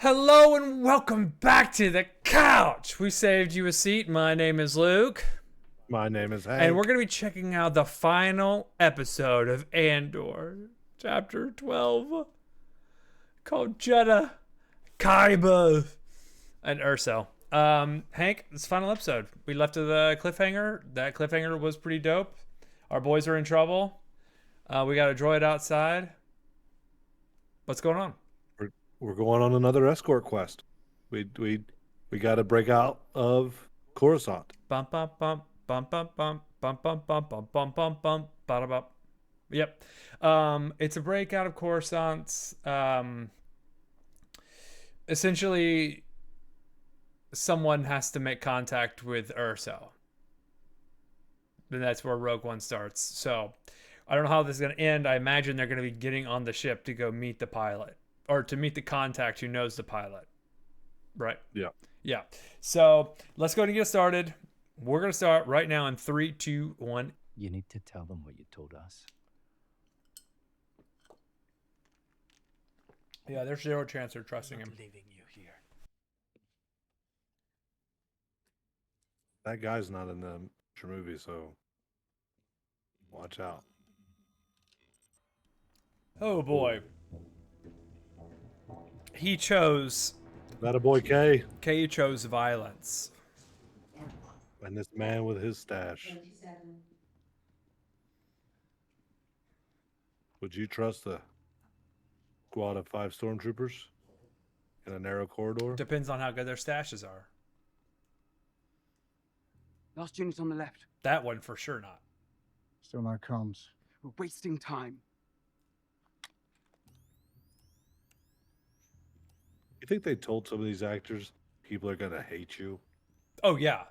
Hello and welcome back to the couch. We saved you a seat. My name is Luke. My name is Hank. And we're going to be checking out the final episode of Andor, chapter 12, called Jedha, Kyber, and Erso. Hank, this final episode. We left to the cliffhanger. That cliffhanger was pretty dope. Our boys are in trouble. We got a droid outside. What's going on? We're going on another escort quest. We got to break out of Coruscant. Bum bum bum bum bum bum bum bum bum bum bum bum bum bada bum. Yep. It's a break out of Coruscant. Essentially, someone has to make contact with Erso. And that's where Rogue One starts. So, I don't know how this is going to end. I imagine they're going to be getting on the ship to go meet the pilot. Or to meet the contact who knows the pilot. Right? Yeah. So, let's go and get started. We're going to start right now in 3, 2, 1. You need to tell them what you told us. Yeah, there's zero chance they're trusting him. Leaving you here. That guy's not in the movie, so watch out. Oh boy. He chose... That a boy K? K chose violence. And this man with his stash. Would you trust a squad of 5 stormtroopers in a narrow corridor? Depends on how good their stashes are. Last unit on the left. That one for sure not. Still no comms. We're wasting time. You think they told some of these actors people are going to hate you? Oh, yeah.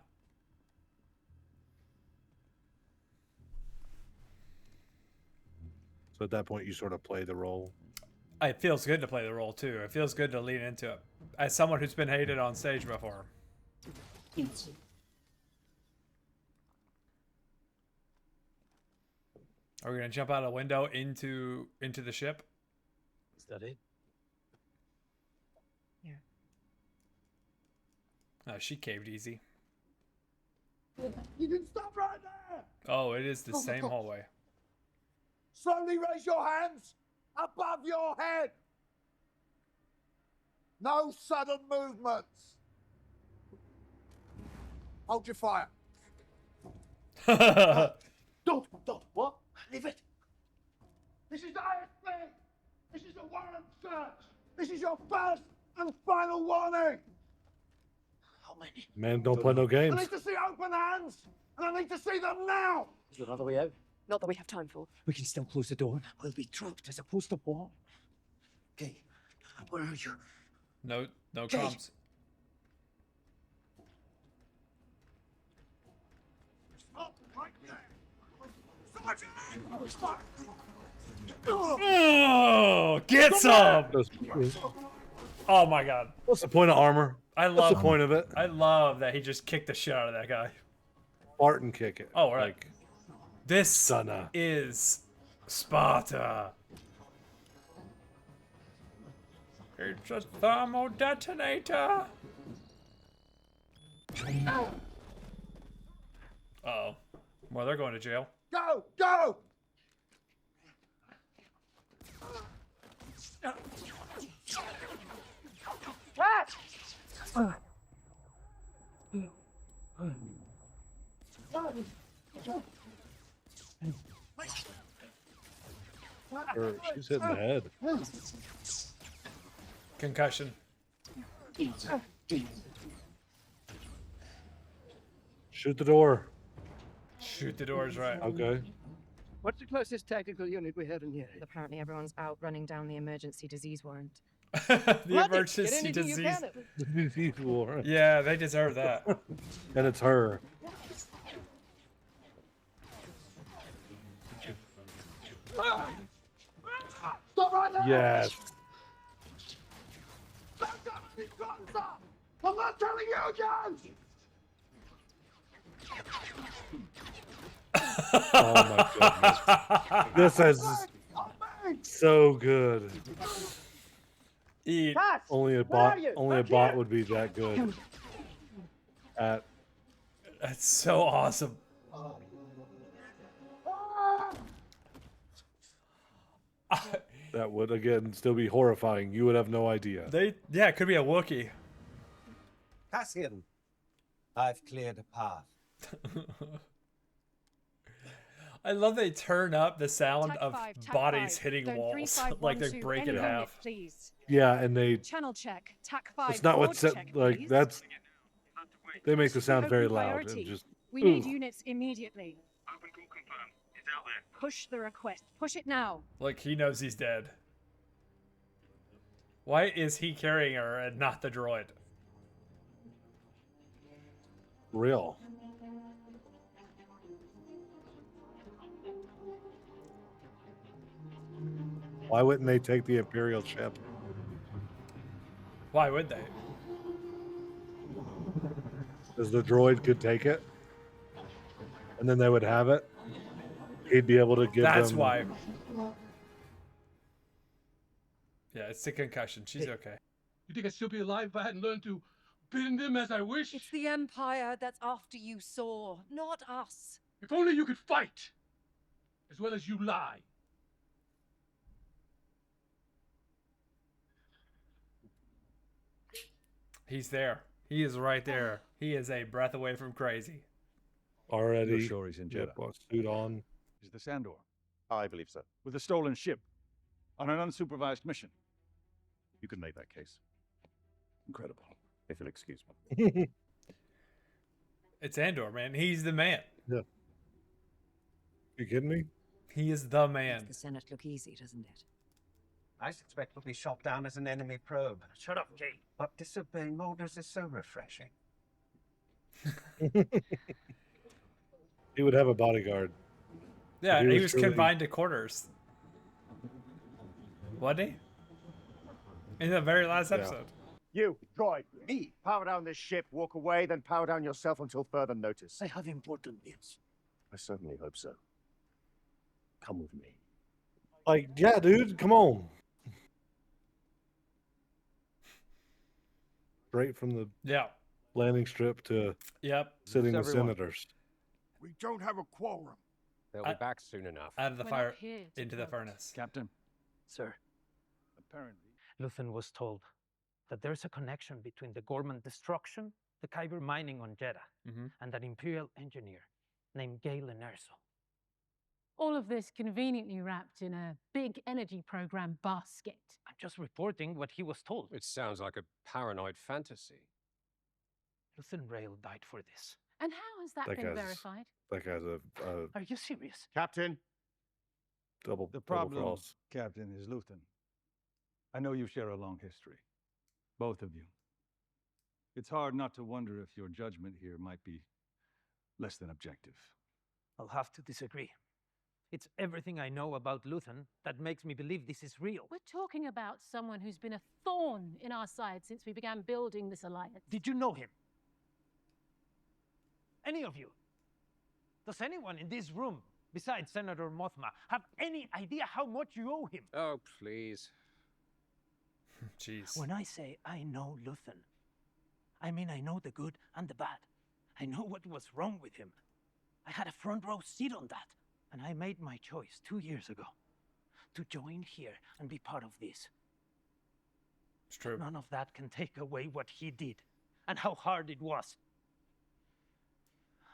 So at that point, you sort of play the role. It feels good to play the role, too. It feels good to lean into it. As someone who's been hated on stage before. Are we going to jump out a window into the ship? Is that it? She caved easy. You can stop right there! Oh, it is the same hallway. Slowly raise your hands above your head. No sudden movements. Hold your fire. Don't, what? Leave it. This is ISB. This is a warrant search. This is your first and final warning. How many? Man, don't play no I games. need to see open hands, and I need to see them now. Is there another way out? Not that we have time for. We can still close the door. We'll be trapped as opposed to what? Okay, where are you? No comms. Stop right there. Stop. Oh, get some! Oh my god. What's the point of armor? What's the point of it? I love that he just kicked the shit out of that guy. Spartan kick it. Oh, right. Like, This Stunner. is Sparta. It's a thermal detonator. Uh-oh. Well, they're going to jail. Go, go. she's hitting the head. Concussion. Shoot the door. Shoot the doors right. Okay. What's the closest tactical unit we have in here? Apparently everyone's out running down the emergency disease warrant. The emergency disease. War. Yeah, they deserve that. And it's her. Stop right there. Yes. Don't tell me you've got some. I'm not telling you again. Oh my goodness. This is so good. He, Cass! Only a where are bot. you? Only a Back bot here! would be that good at. that's so awesome. That would again still be horrifying. You would have no idea. Yeah, it could be a Wookiee. Cassian, I've cleared a path. I love they turn up the sound Tac of 5, Tac bodies 5. hitting Zone walls 3512, like they break it in any unit, half. please. Yeah, and they. Channel check. Tac 5. It's not what board set check, like please. that's. They make the sound Open very loud priority. and just. We need Ooh. units immediately. Open call confirmed. It's out there. Push the request. Push it now. Like he knows he's dead. Why is he carrying her and not the droid? Real. Why wouldn't they take the Imperial ship? Why would they? Because the droid could take it, and then they would have it. He'd be able to give That's them. why. Yeah, it's the concussion. She's okay. You think I'd still be alive if I hadn't learned to bend them as I wish? It's the Empire that's after you, Saw, not us. If only you could fight, as well as you lie. He's there. He is right there. He is a breath away from crazy. Already. You're sure he's in Jedha? Suit on. Is this Andor? I believe so. With a stolen ship. On an unsupervised mission. You can make that case. Incredible. If you'll excuse me. It's Andor, man. He's the man. Yeah. You kidding me? He is the man. Makes the Senate look easy, doesn't it? I suspect we'll be shot down as an enemy probe. Shut up, Kate. But disobeying orders is so refreshing. He would have a bodyguard. Yeah, He he was was truly- confined to quarters. Wasn't he? In the very last Yeah. episode. You, droid, me. Power down this ship, walk away, then power down yourself until further notice. I have important news. I certainly hope so. Come with me. Like, yeah, dude, come on. Straight from the Yeah. landing strip to Yep. sitting with everyone? senators. We don't have a quorum. They'll I- be back soon enough. Out of the We're fire not here to into the vote. furnace. Captain, Sir, apparently. Luthen was told that there's a connection between the Gorman destruction, the Kyber mining on Jedha, Mhm. and an Imperial engineer named Galen Erso. All of this conveniently wrapped in a big energy program basket. I'm just reporting what he was told. It sounds like a paranoid fantasy. Luthen Rael died for this. And how has that That been guy's- verified? That guy's a Are you serious? Captain, double. The double problem, cross. Captain, is Luthen. I know you share a long history. Both of you. It's hard not to wonder if your judgment here might be less than objective. I'll have to disagree. It's everything I know about Luthen that makes me believe this is real. We're talking about someone who's been a thorn in our side since we began building this alliance. Did you know him? Any of you? Does anyone in this room, besides Senator Mothma, have any idea how much you owe him? Oh, please. Jeez. When I say I know Luthen, I mean I know the good and the bad. I know what was wrong with him. I had a front row seat on that. And I made my choice 2 years ago to join here and be part of this. It's true. None of that can take away what he did and how hard it was.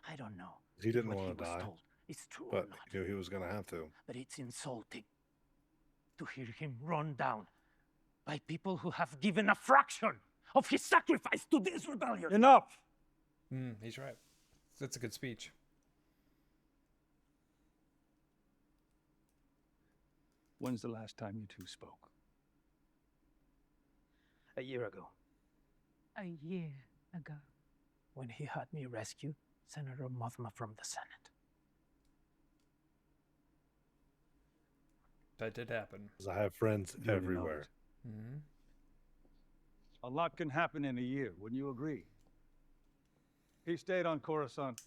I don't know He didn't what want to he was die, told is true or but not, he knew he was going to have to. but it's insulting to hear him run down by people who have given a fraction of his sacrifice to this rebellion. Enough! He's right. That's a good speech. When's the last time you two spoke? A year ago, A year ago. when he had me rescue Senator Mothma from the Senate. That did happen. 'Cause I have friends Duly everywhere. noted. Hmm. A lot can happen in a year, wouldn't you agree? He stayed on Coruscant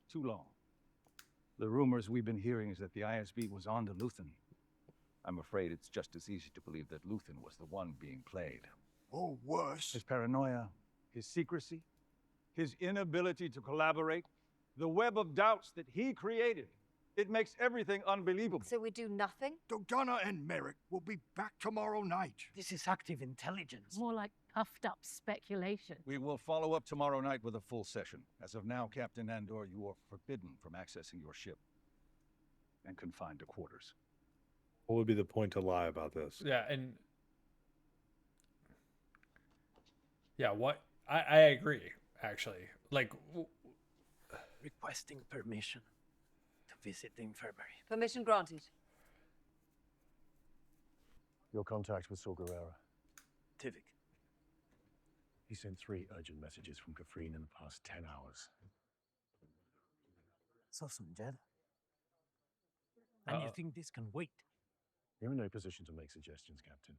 too long. The rumors we've been hearing is that the ISB was on to Luthen. I'm afraid it's just as easy to believe that Luthen was the one being played. Or worse. His paranoia, his secrecy, his inability to collaborate, the web of doubts that he created. It makes everything unbelievable. So we do nothing? Organa and Merrick will be back tomorrow night. This is active intelligence. More like puffed up speculation. We will follow up tomorrow night with a full session. As of now, Captain Andor, you are forbidden from accessing your ship and confined to quarters. What would be the point to lie about this? Yeah, and yeah, what I agree actually. Like, Requesting permission to visit the infirmary. Permission granted. Your contact with Saw Gerrera. Tudyk. He sent 3 urgent messages from Kafrene in the past 10 hours. So some Jedha. And you think this can wait? You're in no position to make suggestions, Captain.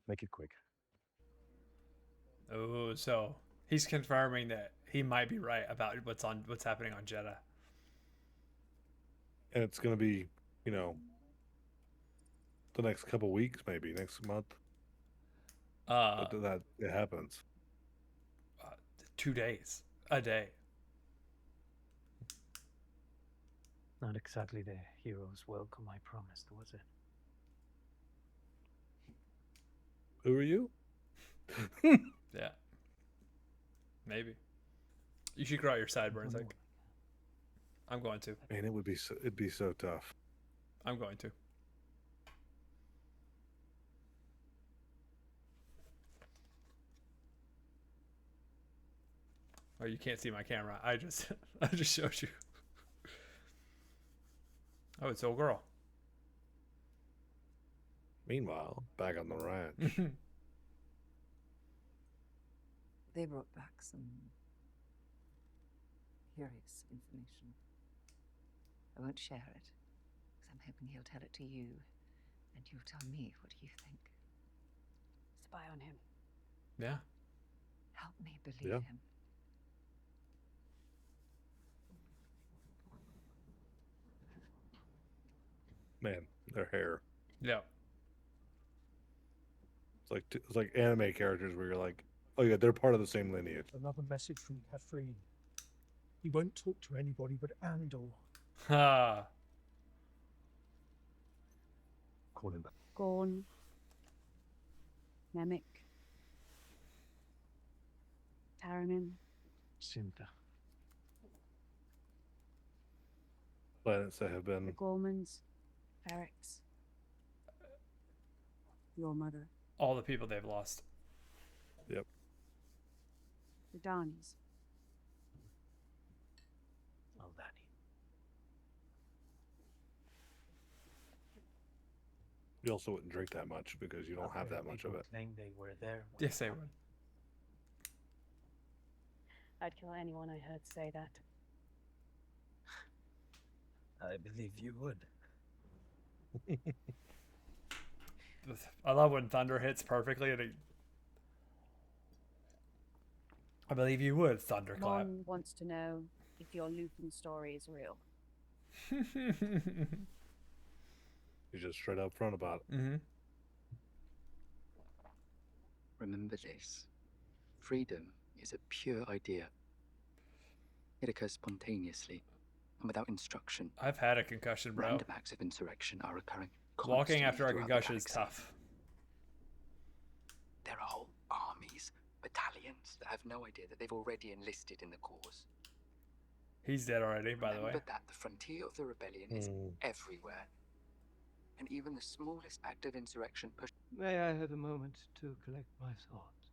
Make it quick. oh, so he's confirming that he might be right about what's happening on Jedha. And it's going to be, you know, the next couple weeks, maybe next month. That it happens. 2 days, a day. Not exactly the hero's welcome I promised, was it? Who are you? Yeah, maybe. You should grow out your sideburns. Like, I'm going to. Man, it'd be so tough. I'm going to. Oh, you can't see my camera. I just showed you. Oh, it's old girl. Meanwhile, back on the ranch. They brought back some curious information. I won't share it, because I'm hoping he'll tell it to you, and you'll tell me what you think. Spy on him. Yeah. Help me believe him. Man, their hair. Yeah. It's like anime characters where you're like, oh yeah, they're part of the same lineage. Another message from Kafrene. He won't talk to anybody but Andor. Ha. Call him back. Gorn. Nemik. Taramin. Cinta. Planets that have The been Gormans. Ferrex. Your mother. All the people they've lost. Yep. The Danis. Aldani. You also wouldn't drink that much because you don't have that much of it. Claim they were there. Yes, they would. I'd kill anyone I heard say that. I believe you would. I love when thunder hits perfectly and I believe you would, thunderclap. Mon wants to know if your Luthen story is real. You're just straight up front about it. Mm-hmm. Remember this. Freedom is a pure idea. It occurs spontaneously and without instruction. I've had a concussion, bro. Random acts of insurrection are occurring. Walking after a throughout the concussion is galaxy. tough. There are whole armies, battalions that have no idea that they've already enlisted in the cause. He's dead already, by the way. Remember that the frontier of the rebellion is everywhere. And even the smallest act of insurrection push. May I have a moment to collect my thoughts?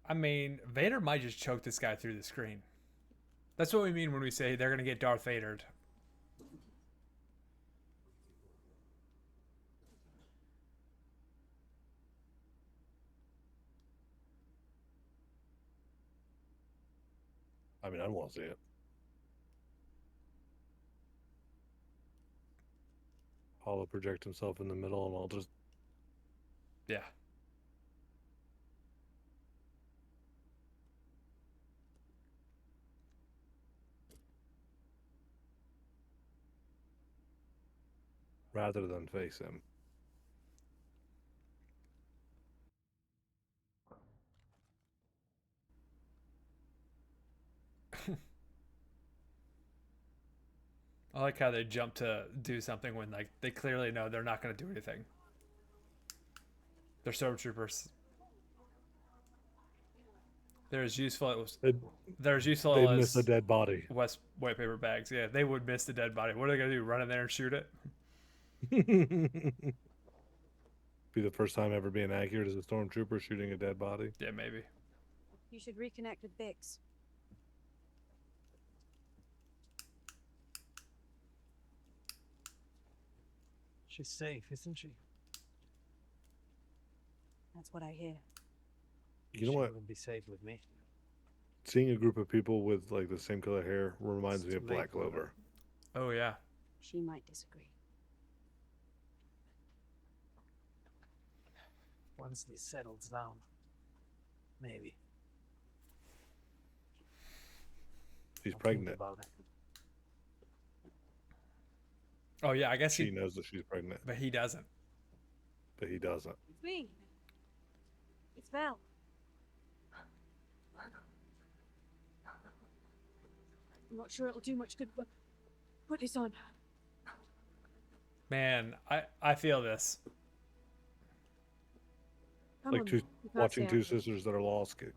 I mean, Vader might just choke this guy through the screen. That's what we mean when we say they're going to get Darth Vadered. I mean, I want to see it. Hollow project himself in the middle and I'll just... Yeah. rather than face him. I like how they jump to do something when like they clearly know they're not going to do anything. They're stormtroopers. They're as useful as they're as useful They as miss a dead body. West white paper bags. Yeah, they would miss the dead body. What are they going to do? Run in there and shoot it? Be the first time ever being accurate as a stormtrooper shooting a dead body. Yeah, maybe. You should reconnect with Bix. She's safe, isn't she? That's what I hear. You know She what? wouldn't be safe with me. Seeing a group of people with like the same color hair reminds me of It's late Black for her. Clover. Oh yeah. She might disagree. Once this settles down, maybe. She's I'll think pregnant. about it. Oh yeah, I guess She he knows that she's pregnant, but he doesn't. but he doesn't. It's me. It's Val. I'm not sure it'll do much good, but put this on. Man, I feel this. Come Like on, two, you can't watching say two anything. sisters that are lost get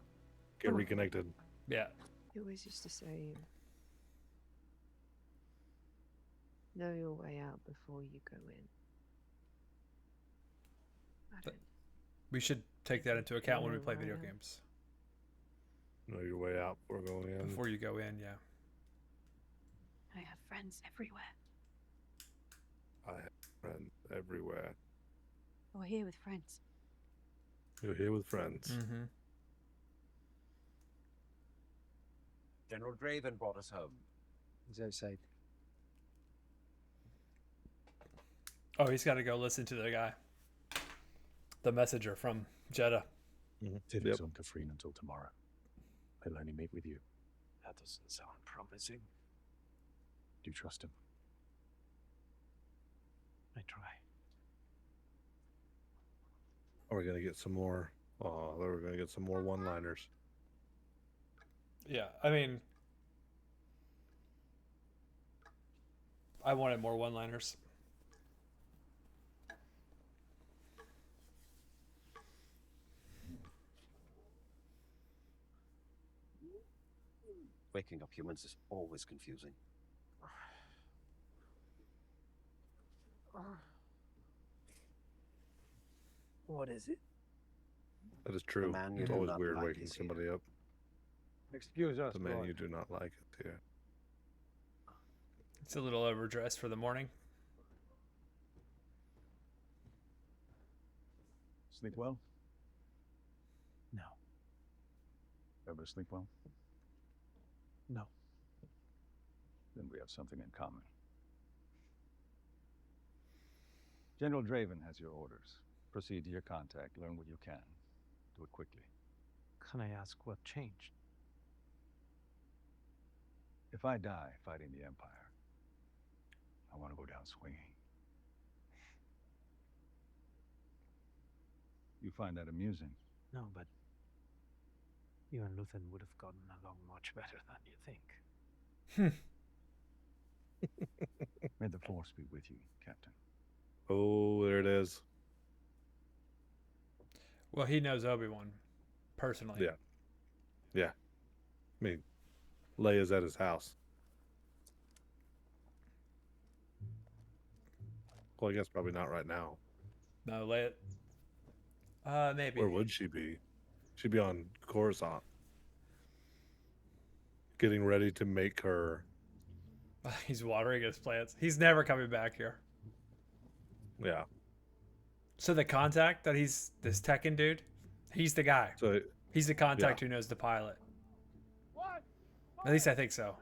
Come on. reconnected. Yeah. You always used to say, know your way out before you go in. I don't. We should take that into account when we Yeah, play video right. games. Know your way out before going in. Before you go in, yeah. I have friends everywhere. I have friends everywhere. Or here with friends. You're here with friends. Mm-hmm. General Draven brought us home. He's outside. Oh, he's got to go listen to the guy. The messenger from Jedha. Tudyk's on Kafrene until tomorrow. He'll only meet with you. That doesn't sound promising. Do you trust him? I try. Are we gonna get some more? Oh, we're gonna get some more one-liners. Yeah, I mean, I wanted more one-liners. Waking up humans is always confusing. What is it? That is true. man you It's do always not weird like waking is here. somebody up. Excuse us, The man Lord. you do not like it. Yeah. It's a little overdressed for the morning. Sleep well? No. Ever sleep well? No. Then we have something in common. General Draven has your orders. Proceed to your contact, learn what you can. Do it quickly. Can I ask what changed? If I die fighting the Empire, I want to go down swinging. You find that amusing? No, but you and Luthen would have gotten along much better than you think. May the Force be with you, Captain. Oh, there it is. Well, he knows Obi-Wan personally. Yeah. Yeah. I mean, Leia's at his house. Well, I guess probably not right now. No, Leia. Maybe. Where would she be? She'd be on Coruscant. Getting ready to make her. He's watering his plants. He's never coming back here. Yeah. So the contact that he's this Tekken dude, he's the guy. So He's the contact who knows the pilot. At least I think so.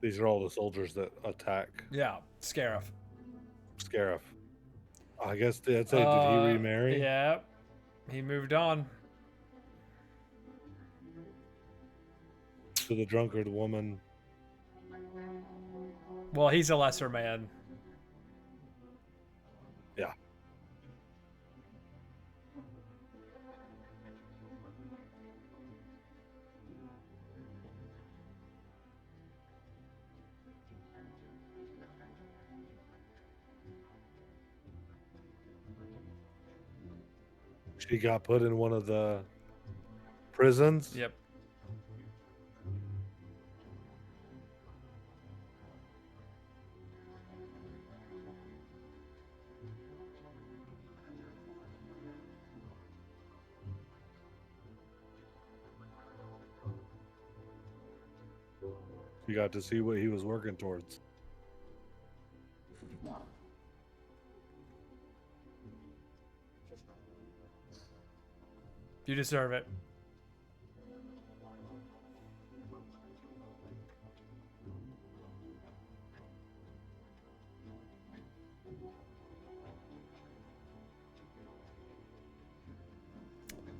these are all the soldiers that attack Yeah, Scarif. Scarif. I guess that's it. Did he remarry? Yeah, he moved on. to the drunkard woman. Well, he's a lesser man. Yeah. She got put in one of the prisons. Yep. You got to see what he was working towards. You deserve it.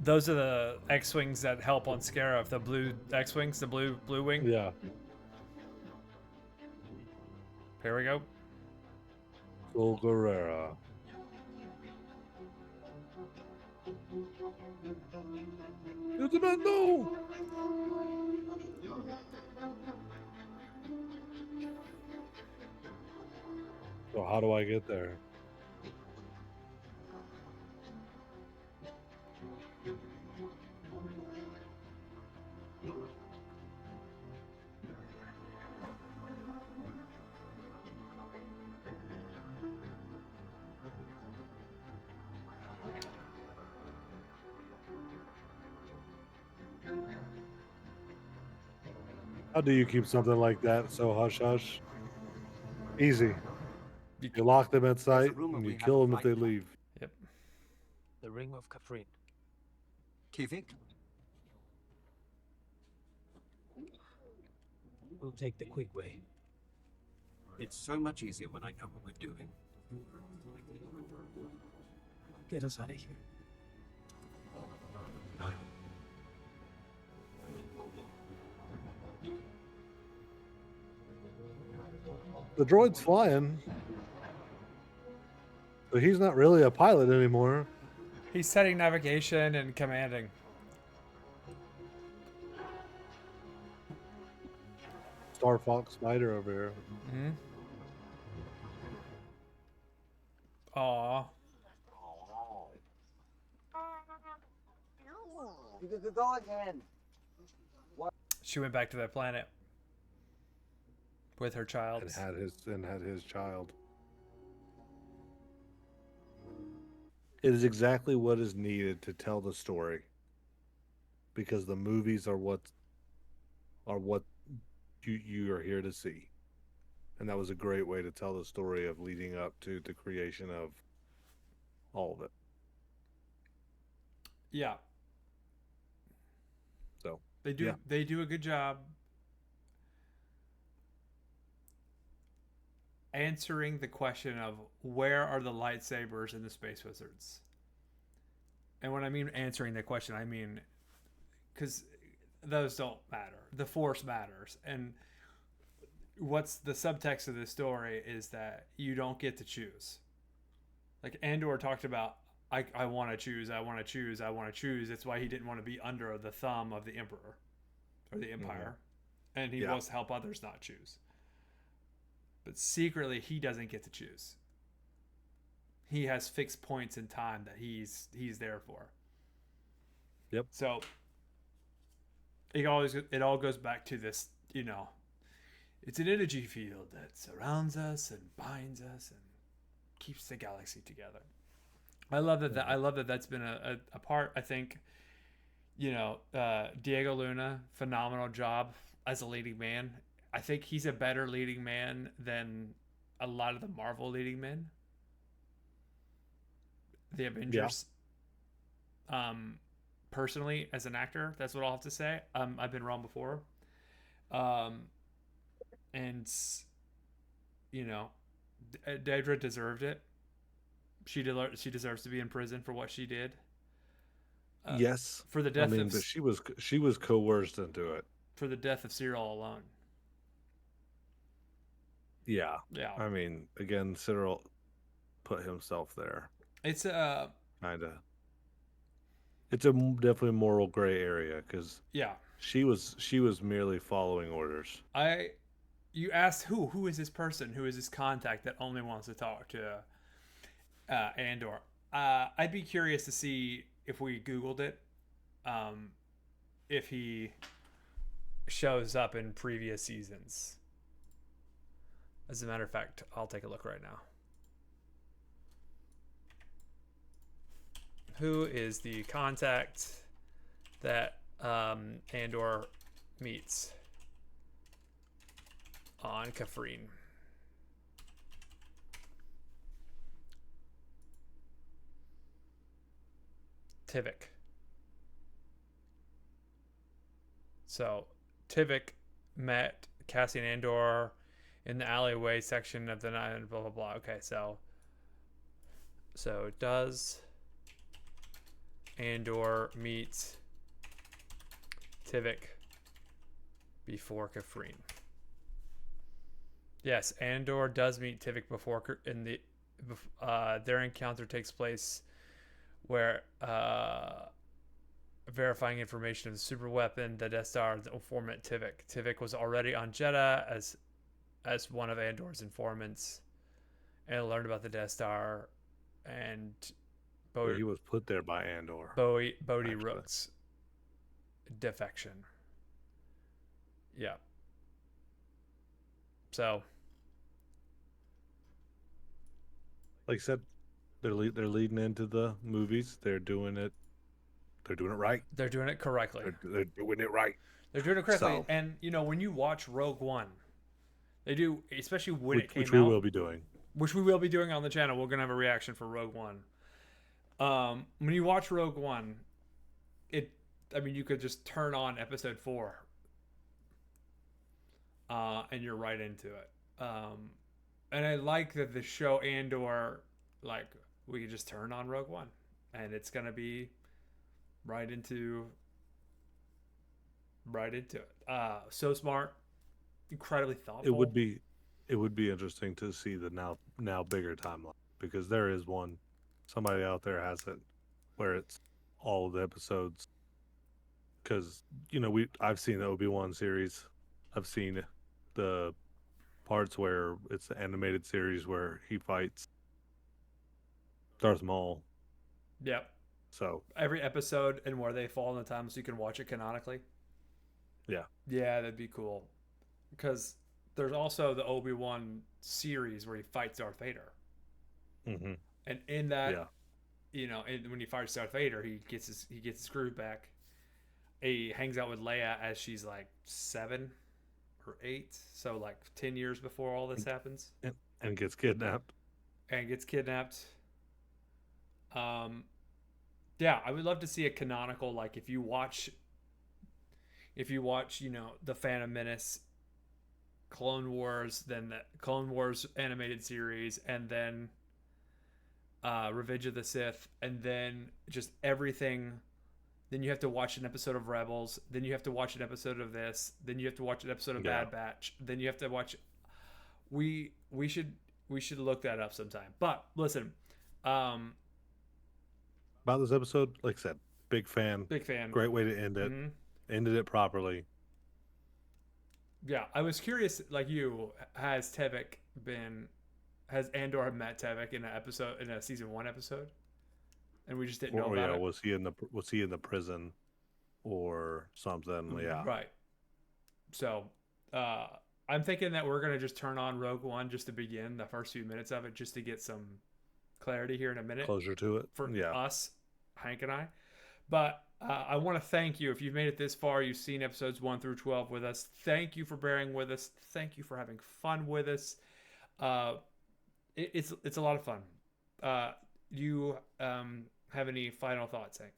Those are the X-wings that help on Scarif. The blue X-wings, the blue wing. Yeah. Here we go. Cool Gerrera. It's a man, no! So how do I get there? How do you keep something like that so hush-hush? Easy. You lock them at sight, and you kill them if they leave. Yep. The ring of Kafrin. Tudyk? We'll take the quick way. It's so much easier when I know what we're doing. Get us out of here. The droid's flying. But he's not really a pilot anymore. He's setting navigation and commanding. Star Fox Spider over here. Mm-hmm. Aw. You could go again. She went back to that planet with her child. And had his child. It is exactly what is needed to tell the story. Because the movies are what you are here to see. And that was a great way to tell the story of leading up to the creation of all of it. Yeah. So they do a good job answering the question of where are the lightsabers in the Space Wizards. And when I mean answering the question, I mean because those don't matter. The Force matters. And what's the subtext of this story is that you don't get to choose. Like Andor talked about, I want to choose, I want to choose, I want to choose. That's why he didn't want to be under the thumb of the Emperor or the Empire. Mm-hmm. And he wants to help others not choose. But secretly, he doesn't get to choose. He has fixed points in time that he's there for. Yep. So it all goes back to this, it's an energy field that surrounds us and binds us and keeps the galaxy together. I love that. I love that that's been a part. I think, Diego Luna, phenomenal job as a leading man. I think he's a better leading man than a lot of the Marvel leading men. The Avengers. Yeah. Personally, as an actor, that's what I'll have to say. I've been wrong before. And Dedra deserved it. She deserves to be in prison for what she did. Yes, for the death of. But she was coerced into it. for the death of Cyril alone. Yeah. Yeah. I mean, again, Cyril put himself there. It's kind of. It's a definitely moral gray area because yeah, she was merely following orders. You asked who is this person? Who is this contact that only wants to talk to Andor? I'd be curious to see if we Googled it, if he shows up in previous seasons. As a matter of fact, I'll take a look right now. Who is the contact that Andor meets on Kafrene? Tudyk. So Tudyk met Cassian Andor in the alleyway section of the night, blah blah blah. Okay, so does Andor meet Tudyk before Kafrene? Yes, Andor does meet Tudyk before their encounter takes place where verifying information of the super weapon, the Death Star, the informant Tudyk. Tudyk was already on Jedha as one of Andor's informants and learned about the Death Star and He was put there by Andor. Bodhi Rook's defection. Yeah. So, like I said, they're leading into the movies. They're doing it. They're doing it right. They're doing it correctly. They're doing it right. They're doing it correctly. So, and when you watch Rogue One, they do, especially when it came out, which we will be doing. Which we will be doing on the channel. We're gonna have a reaction for Rogue One. When you watch Rogue One, you could just turn on episode 4, and you're right into it. And I like that the show Andor, like, we could just turn on Rogue One, and it's gonna be right into it. So smart, incredibly thoughtful. It would be interesting to see the now bigger timeline, because there is one. Somebody out there has it where it's all the episodes. Because I've seen the Obi-Wan series. I've seen the parts where it's the animated series where he fights Darth Maul. Yep. So every episode and where they fall in the time, so you can watch it canonically. Yeah. Yeah, that'd be cool. Because there's also the Obi-Wan series where he fights Darth Vader. Mm-hmm. And in that, when he fights Darth Vader, he gets his groove back. He hangs out with Leia as she's like 7 or 8, so like 10 years before all this happens. And gets kidnapped. Yeah, I would love to see a canonical, like if you watch, the Phantom Menace, Clone Wars, then the Clone Wars animated series, and then Revenge of the Sith, and then just everything. Then you have to watch an episode of Rebels. Then you have to watch an episode of this. Then you have to watch an episode of Bad Batch. Then you have to watch. We should look that up sometime. But listen, about this episode, like I said, big fan. Great way to end it. Mm-hmm. Ended it properly. Yeah, I was curious, like you, has Andor met Tudyk in a season 1 episode, and we just didn't know about it? Was he in the prison or something? Yeah. Right. So, I'm thinking that we're gonna just turn on Rogue One just to begin the first few minutes of it, just to get some clarity here in a minute. Closure to it for us, Hank and I. But I want to thank you if you've made it this far. You've seen episodes 1 through 12 with us. Thank you for bearing with us. Thank you for having fun with us. It's a lot of fun. You have any final thoughts, Hank?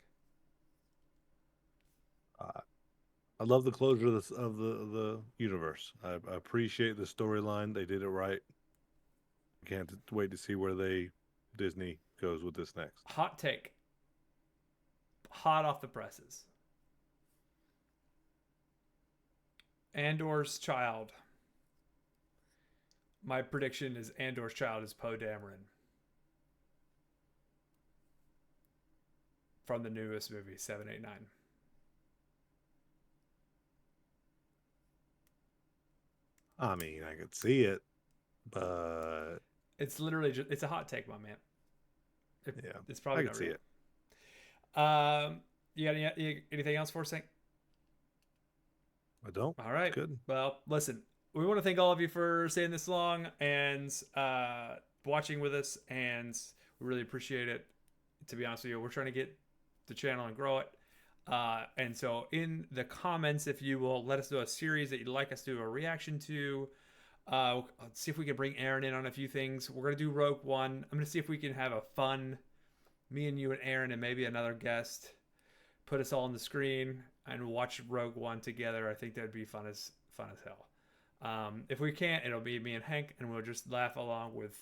I love the closure of the universe. I appreciate the storyline. They did it right. Can't wait to see where Disney goes with this next. Hot take. Hot off the presses. Andor's child. My prediction is Andor's child is Poe Dameron. From the newest movie, 789. I mean, I could see it, but it's literally just, it's a hot take, my man. Yeah, it's probably I not can see real. it. You got anything else for us, Hank? I don't. All right. Good. Well, listen, we want to thank all of you for staying this long and watching with us, and we really appreciate it. To be honest with you, we're trying to get the channel and grow it. And so in the comments, if you will let us know a series that you'd like us to do a reaction to, let's see if we can bring Aaron in on a few things. We're going to do Rogue One. I'm going to see if we can have a fun, me and you and Aaron and maybe another guest, put us all on the screen and watch Rogue One together. I think that'd be fun as hell. If we can't, it'll be me and Hank, and we'll just laugh along with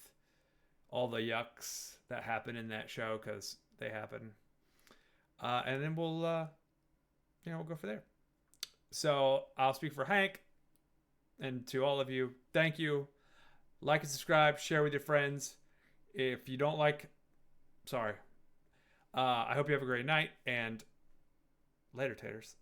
all the yucks that happen in that show, because they happen. And then we'll go from there. So I'll speak for Hank, and to all of you, thank you. Like and subscribe, share with your friends. If you don't like, sorry. I hope you have a great night, and later, taters.